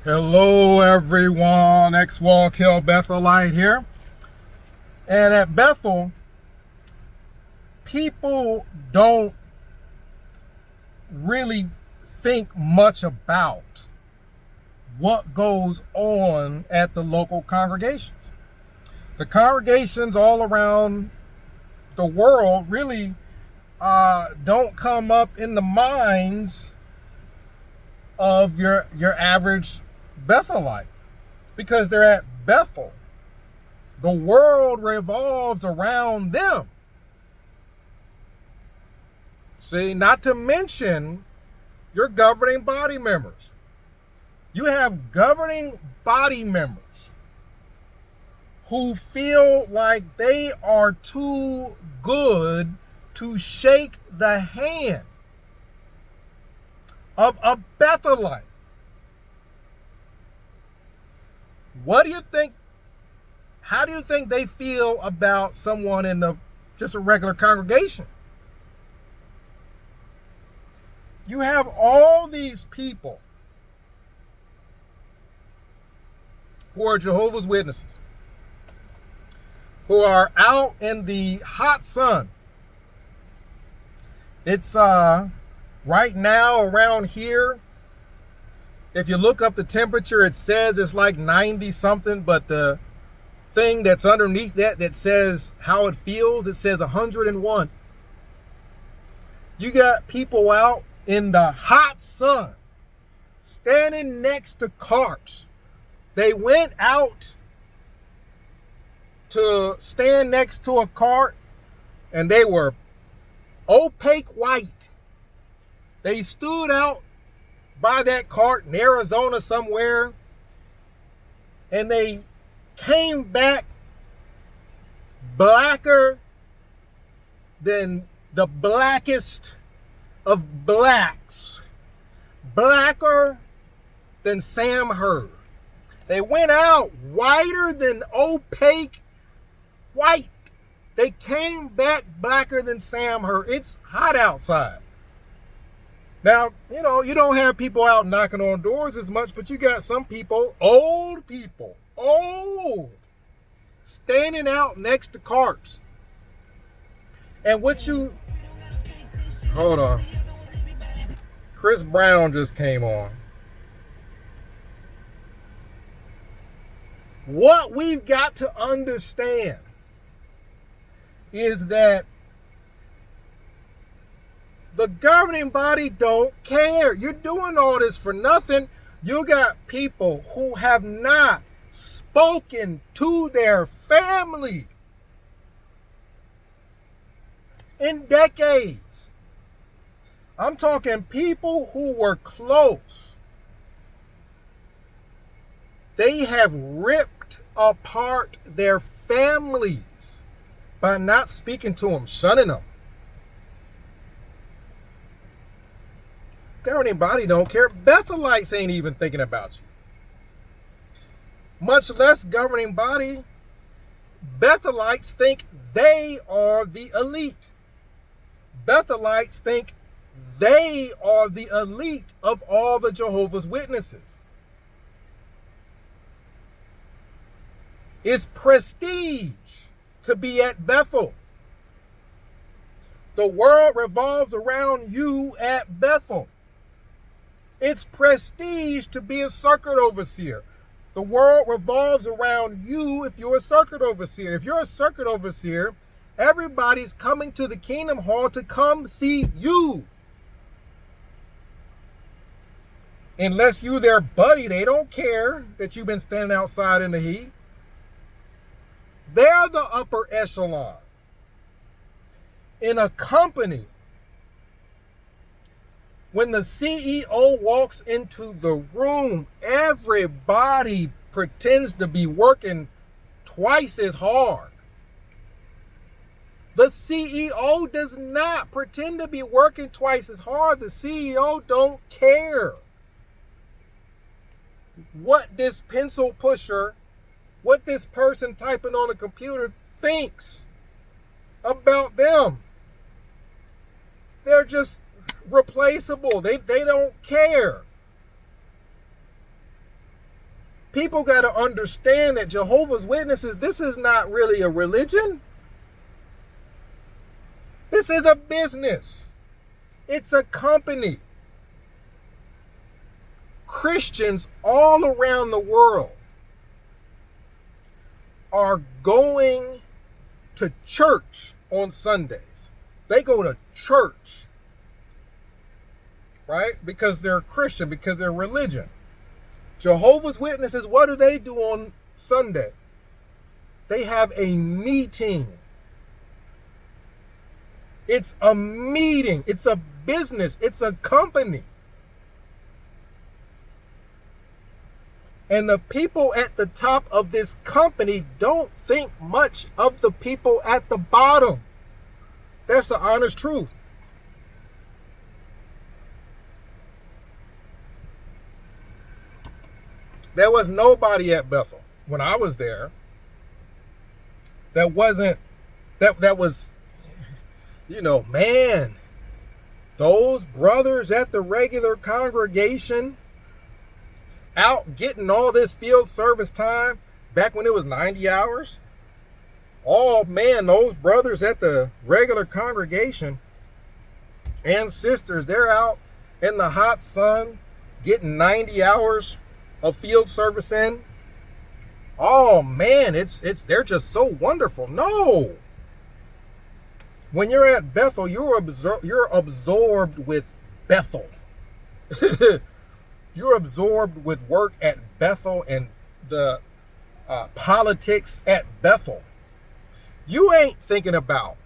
Hello everyone, X-Walk Hill Bethelite here. And at Bethel, people don't really think much about what goes on at the local congregations. The congregations all around the world really don't come up in the minds of your average Bethelite, because they're at Bethel. The world revolves around them. See, not to mention your governing body members. You have governing body members who feel like they are too good to shake the hand of a Bethelite. What do you think? How do you think they feel about someone in just a regular congregation? You have all these people who are Jehovah's Witnesses, who are out in the hot sun. It's right now around here, if you look up the temperature, it says it's like 90 something, but the thing that's underneath that says how it feels, it says 101. You got people out in the hot sun, standing next to carts. They went out to stand next to a cart, and they were opaque white. They stood out by that cart in Arizona somewhere, and they came back blacker than the blackest of blacks, blacker than Sam Hurd. They went out whiter than opaque white. They came back blacker than Sam Hurd. It's hot outside. Now, you don't have people out knocking on doors as much, but you got some people, old, standing out next to carts. And hold on. Chris Brown just came on. What we've got to understand is that the governing body don't care. You're doing all this for nothing. You got people who have not spoken to their family in decades. I'm talking people who were close. They have ripped apart their families by not speaking to them, shunning them. Governing body don't care. Bethelites ain't even thinking about you. Much less governing body. Bethelites think they are the elite. Bethelites think they are the elite of all the Jehovah's Witnesses. It's prestige to be at Bethel. The world revolves around you at Bethel. It's prestige to be a circuit overseer. The world revolves around you if you're a circuit overseer. If you're a circuit overseer, everybody's coming to the Kingdom Hall to come see you. Unless you their buddy, they don't care that you've been standing outside in the heat. They're the upper echelon. In a company, when the CEO walks into the room, everybody pretends to be working twice as hard. The CEO does not pretend to be working twice as hard. The CEO don't care what this pencil pusher, what this person typing on a computer thinks about them. They're just replaceable. They don't care. people got to understand that Jehovah's Witnesses, this is not really a religion. This is a business. It's a company. Christians all around the world are going to church on Sundays. They go to church, right? Because they're Christian, because they're religion. Jehovah's Witnesses, what do they do on Sunday? They have a meeting. It's a meeting. It's a business. It's a company. And the people at the top of this company don't think much of the people at the bottom. That's the honest truth. There was nobody at Bethel when I was there that was, man, those brothers at the regular congregation out getting all this field service time back when it was 90 hours. Oh man, those brothers at the regular congregation and sisters, they're out in the hot sun getting 90 hours of field service in. Oh man, they're just so wonderful. No. When you're at Bethel, you're absorbed with Bethel. You're absorbed with work at Bethel and the politics at Bethel. You ain't thinking about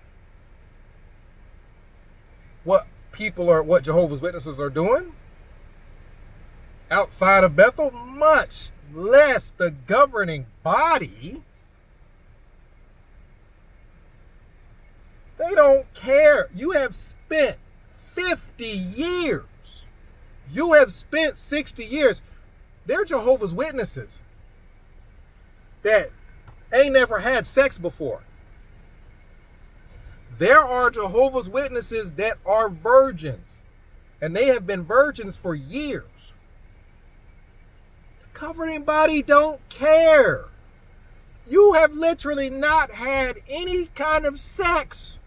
what Jehovah's Witnesses are doing outside of Bethel, much less the governing body. They don't care. You have spent 50 years. You have spent 60 years. They're Jehovah's Witnesses that ain't never had sex before. There are Jehovah's Witnesses that are virgins, and they have been virgins for years. The governing body don't care. You have literally not had any kind of sex.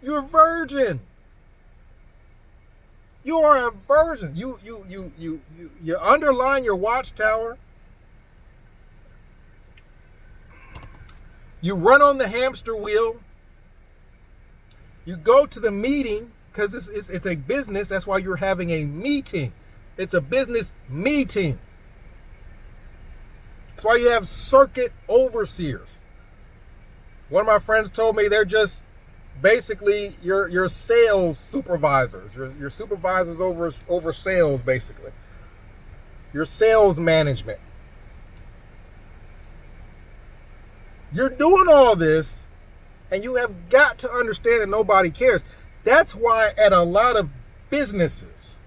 You're a virgin. You are a virgin. You underline your watchtower. You run on the hamster wheel. You go to the meeting because it's a business. That's why you're having a meeting. It's a business meeting. That's why you have circuit overseers. One of my friends told me they're just basically your sales supervisors. Your supervisors over sales, basically. Your sales management. You're doing all this, and you have got to understand that nobody cares. That's why at a lot of businesses,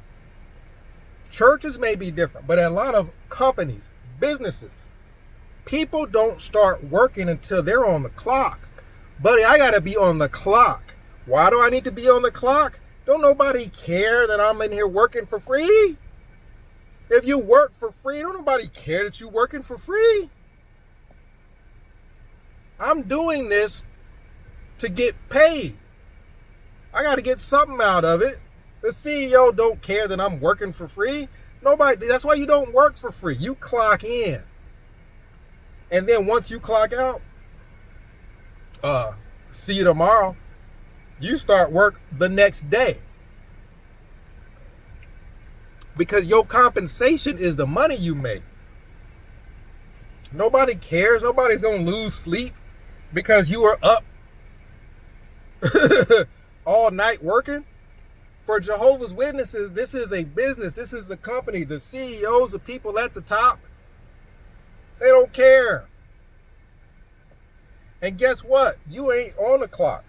churches may be different, but at a lot of companies, businesses, people don't start working until they're on the clock. Buddy, I got to be on the clock. Why do I need to be on the clock? Don't nobody care that I'm in here working for free? If you work for free, don't nobody care that you're working for free. I'm doing this to get paid. I got to get something out of it. The CEO don't care that I'm working for free. Nobody. That's why you don't work for free. You clock in. And then once you clock out, see you tomorrow. You start work the next day. Because your compensation is the money you make. Nobody cares. Nobody's going to lose sleep because you are up all night working. For Jehovah's Witnesses, this is a business. This is a company. The CEOs, the people at the top, they don't care. And guess what? You ain't on the clock.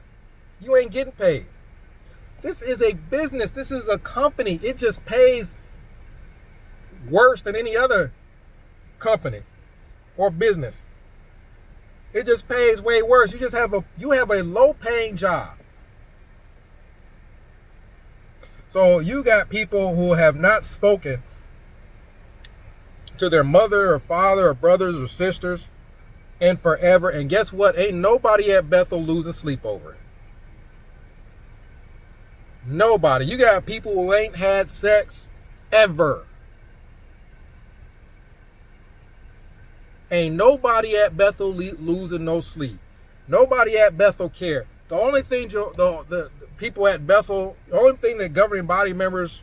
You ain't getting paid. This is a business. This is a company. It just pays worse than any other company or business. It just pays way worse. You have a low paying job. So you got people who have not spoken to their mother or father or brothers or sisters and forever. And guess what? Ain't nobody at Bethel losing sleep over it. Nobody. You got people who ain't had sex ever. Ain't nobody at Bethel losing no sleep. Nobody at Bethel care. The only thing the people at Bethel, the only thing that governing body members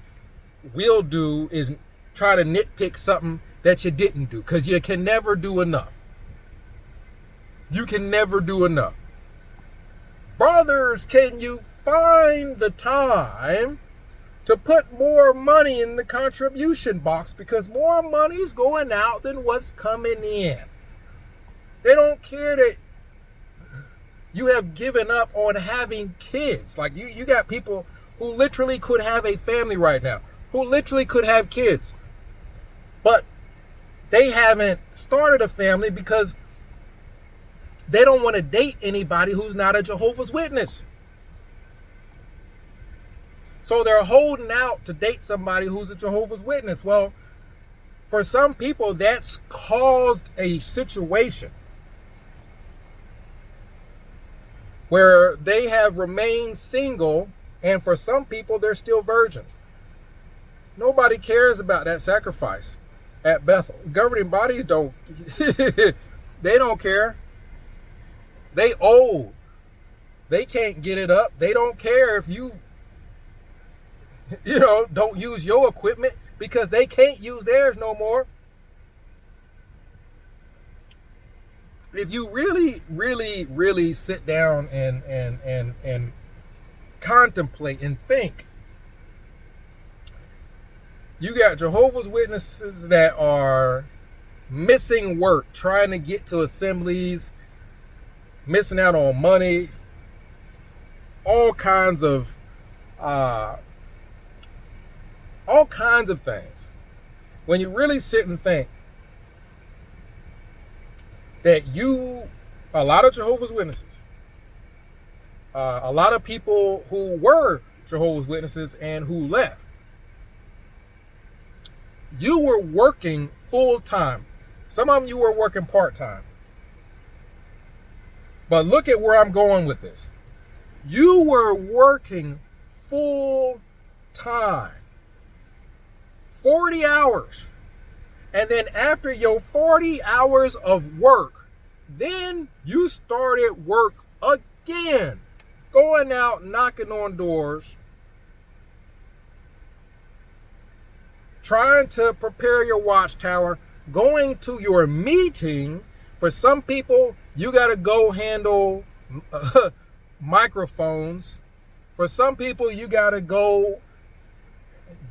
will do is try to nitpick something that you didn't do, because you can never do enough. You can never do enough. Brothers, can you find the time to put more money in the contribution box, because more money's going out than what's coming in? They don't care that you have given up on having kids. Like you got people who literally could have a family right now, who literally could have kids, but they haven't started a family because they don't want to date anybody who's not a Jehovah's Witness. So they're holding out to date somebody who's a Jehovah's Witness. Well, for some people, that's caused a situation where they have remained single, and for some people, they're still virgins. Nobody cares about that sacrifice at Bethel. Governing bodies don't, they don't care. They old. They can't get it up. They don't care if you don't use your equipment, because they can't use theirs no more. If you really sit down and contemplate and think, you got Jehovah's Witnesses that are missing work, trying to get to assemblies, missing out on money, all kinds of things. When you really sit and think that a lot of Jehovah's Witnesses, a lot of people who were Jehovah's Witnesses and who left, you were working full time. Some of them you were working part time. But look at where I'm going with this. You were working full time. 40 hours. And then after your 40 hours of work, then you started work again. Going out, knocking on doors, trying to prepare your watchtower, going to your meeting. For some people, you got to go handle microphones. For some people, you got to go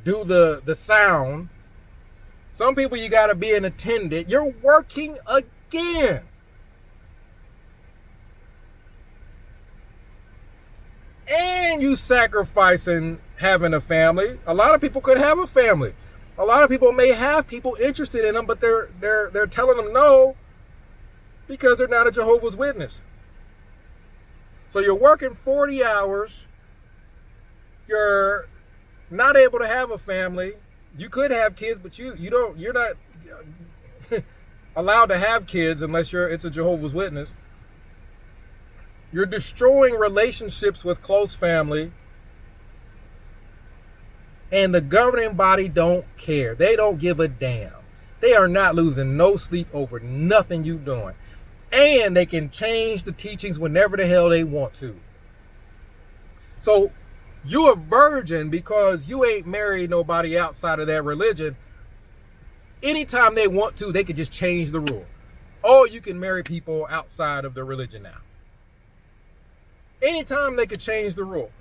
do the sound. Some people, you got to be an attendant. You're working again. And you sacrificing having a family. A lot of people could have a family. A lot of people may have people interested in them, but they're telling them no because they're not a Jehovah's Witness. So you're working 40 hours. You're not able to have a family. You could have kids, but you're not allowed to have kids unless it's a Jehovah's Witness. You're destroying relationships with close family. And the governing body don't care. They don't give a damn. They are not losing no sleep over nothing you doing. And they can change the teachings whenever the hell they want to. So you a virgin because you ain't married nobody outside of that religion. Anytime they want to, they could just change the rule. Oh, you can marry people outside of the religion now. Anytime they could change the rule.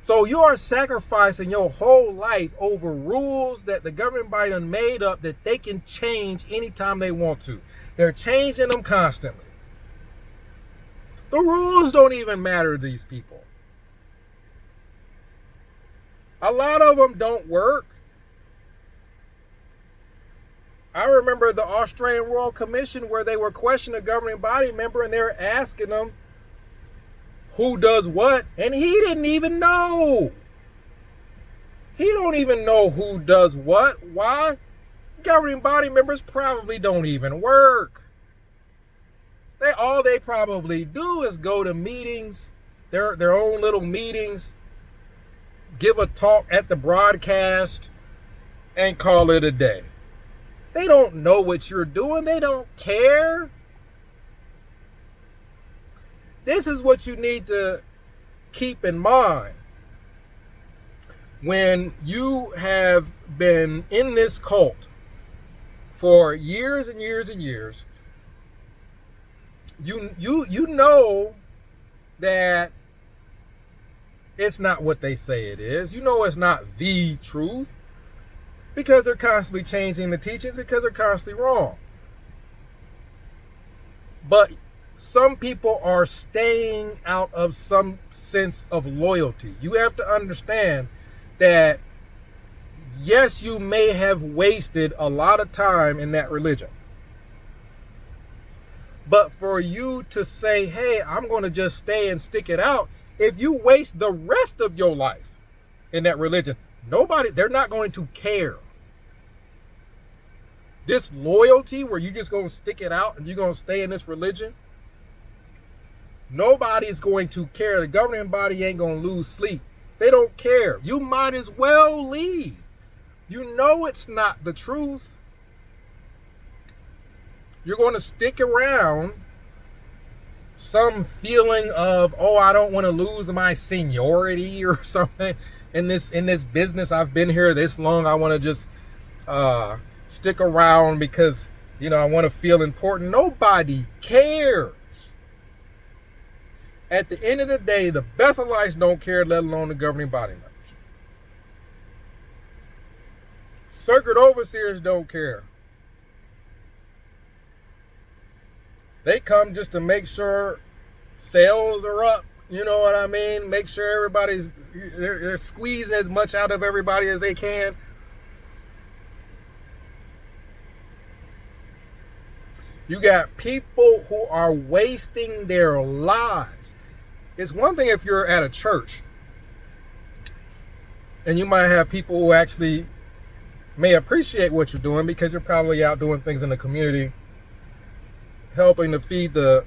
So you are sacrificing your whole life over rules that the governing body done made up that they can change anytime they want to. They're changing them constantly. The rules don't even matter to these people. A lot of them don't work. I remember the Australian Royal Commission where they were questioning a governing body member and they were asking them who does what, and he didn't even know. He don't even know who does what. Why? Governing body members probably don't even work. All they probably do is go to meetings, their own little meetings, give a talk at the broadcast, and call it a day. They don't know what you're doing. They don't care. This is what you need to keep in mind when you have been in this cult for years and years and years. You know that it's not what they say it is. You know it's not the truth, because they're constantly changing the teachings, because they're constantly wrong. But some people are staying out of some sense of loyalty. You have to understand that, yes, you may have wasted a lot of time in that religion. But for you to say, hey, I'm going to just stay and stick it out, if you waste the rest of your life in that religion, they're not going to care. This loyalty where you're just going to stick it out and you're going to stay in this religion, nobody's going to care. The governing body ain't going to lose sleep. They don't care. You might as well leave. You know it's not the truth. You're going to stick around some feeling of, oh, I don't want to lose my seniority or something in this business. I've been here this long. I want to just stick around because, I want to feel important. Nobody cares. At the end of the day, the Bethelites don't care, let alone the governing body members. Circuit overseers don't care. They come just to make sure sales are up. You know what I mean? Make sure they're squeezing as much out of everybody as they can. You got people who are wasting their lives. It's one thing if you're at a church and you might have people who actually may appreciate what you're doing because you're probably out doing things in the community, helping to feed the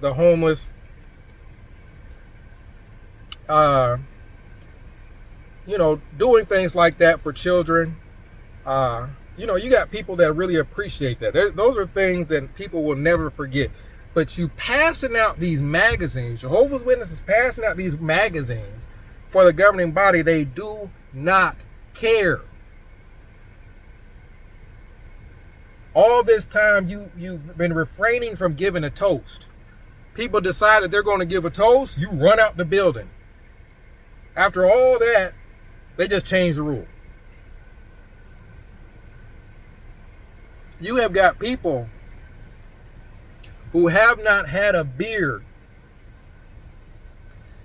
homeless, doing things like that for children. You got people that really appreciate that. Those are things that people will never forget. But you passing out these magazines, Jehovah's Witnesses passing out these magazines for the governing body, they do not care. All this time, you've been refraining from giving a toast. People decide that they're going to give a toast, you run out the building. After all that, they just change the rule. You have got people who have not had a beard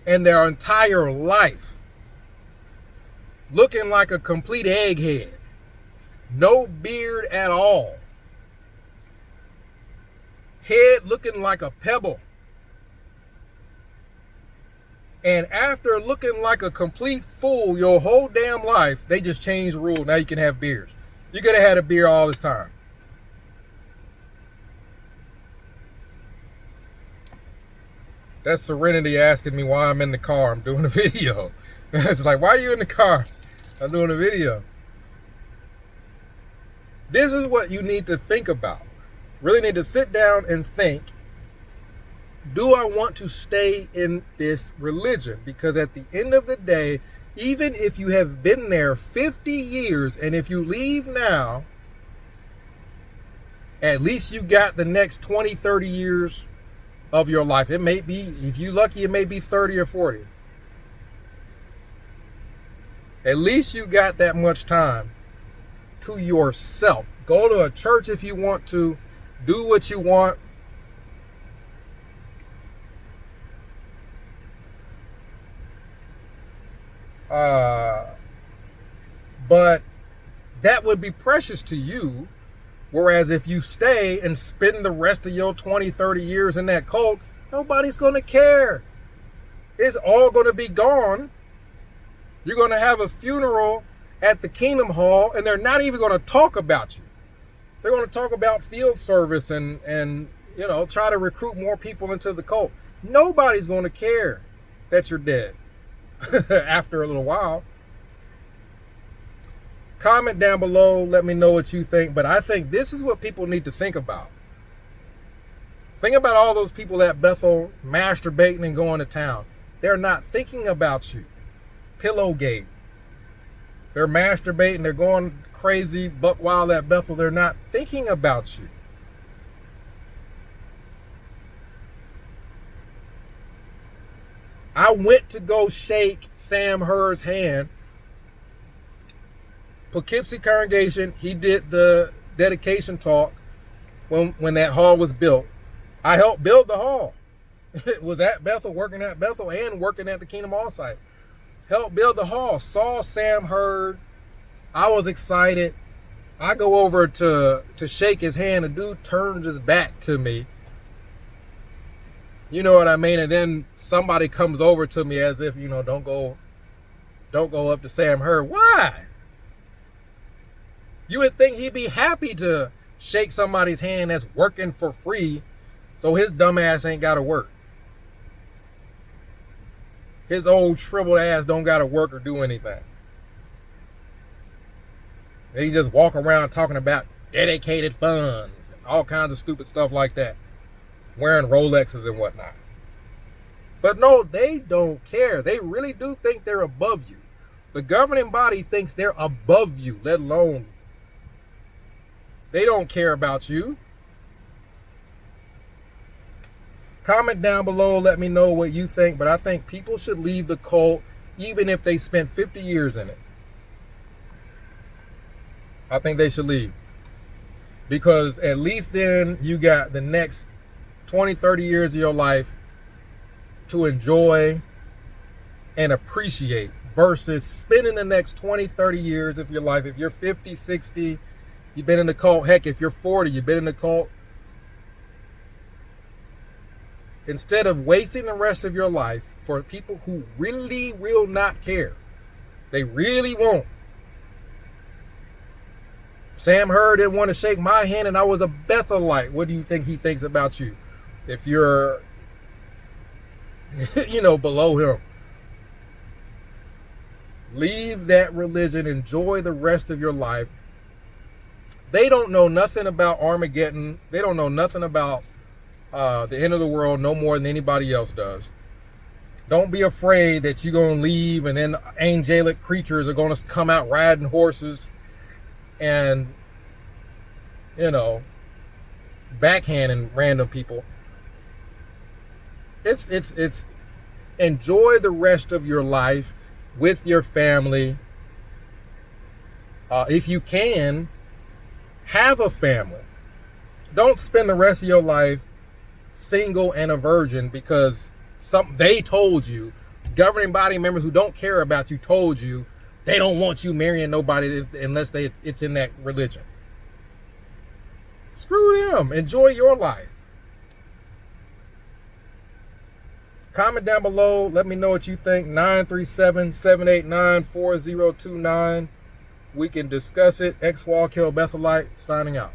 in their entire life, looking like a complete egghead. No beard at all. Head looking like a pebble. And after looking like a complete fool your whole damn life, they just changed the rule. Now you can have beards. You could have had a beard all this time. That's Serenity asking me why I'm in the car. I'm doing a video. It's like, why are you in the car? I'm doing a video. This is what you need to think about. Really need to sit down and think, do I want to stay in this religion? Because at the end of the day, even if you have been there 50 years and if you leave now, at least you got the next 20, 30 years of your life. It may be, if you're lucky, it may be 30 or 40. At least you got that much time to yourself. Go to a church if you want to. Do what you want. But that would be precious to you. Whereas if you stay and spend the rest of your 20, 30 years in that cult, nobody's going to care. It's all going to be gone. You're going to have a funeral at the Kingdom Hall, and they're not even going to talk about you. They're going to talk about field service and try to recruit more people into the cult. Nobody's going to care that you're dead after a little while. Comment down below. Let me know what you think. But I think this is what people need to think about. Think about all those people at Bethel masturbating and going to town. They're not thinking about you. Pillowgate. They're masturbating. They're going crazy, buck wild at Bethel. They're not thinking about you. I went to go shake Sam Hurd's hand. Poughkeepsie congregation, he did the dedication talk when that hall was built. I helped build the hall. It was at Bethel, working at Bethel and working at the Kingdom Hall site. Helped build the hall. Saw Sam Hurd. I was excited. I go over to shake his hand. The dude turns his back to me. You know what I mean? And then somebody comes over to me as if, don't go up to Sam Hurd. Why? You would think he'd be happy to shake somebody's hand that's working for free, so his dumb ass ain't got to work. His old shriveled ass don't got to work or do anything. He just walk around talking about dedicated funds and all kinds of stupid stuff like that, wearing Rolexes and whatnot. But no, they don't care. They really do think they're above you. The governing body thinks they're above you, let alone. They don't care about you. Comment down below. Let me know what you think. But I think people should leave the cult even if they spent 50 years in it. I think they should leave. Because at least then you got the next 20, 30 years of your life to enjoy and appreciate versus spending the next 20, 30 years of your life. If you're 50, 60, you've been in the cult. Heck, if you're 40, you've been in the cult. Instead of wasting the rest of your life for people who really will not care. They really won't. Sam Hurd didn't want to shake my hand and I was a Bethelite. What do you think he thinks about you? If you're, below him. Leave that religion. Enjoy the rest of your life. They don't know nothing about Armageddon. They don't know nothing about the end of the world no more than anybody else does. Don't be afraid that you're going to leave and then angelic creatures are going to come out riding horses and, backhanding random people. It's enjoy the rest of your life with your family. If you can, have a family. Don't spend the rest of your life single and a virgin because they told you, governing body members who don't care about you told you they don't want you marrying nobody unless it's in that religion. Screw them. Enjoy your life. Comment down below. Let me know what you think. 937-789-4029. We can discuss it. X Wallkill Bethelite signing out.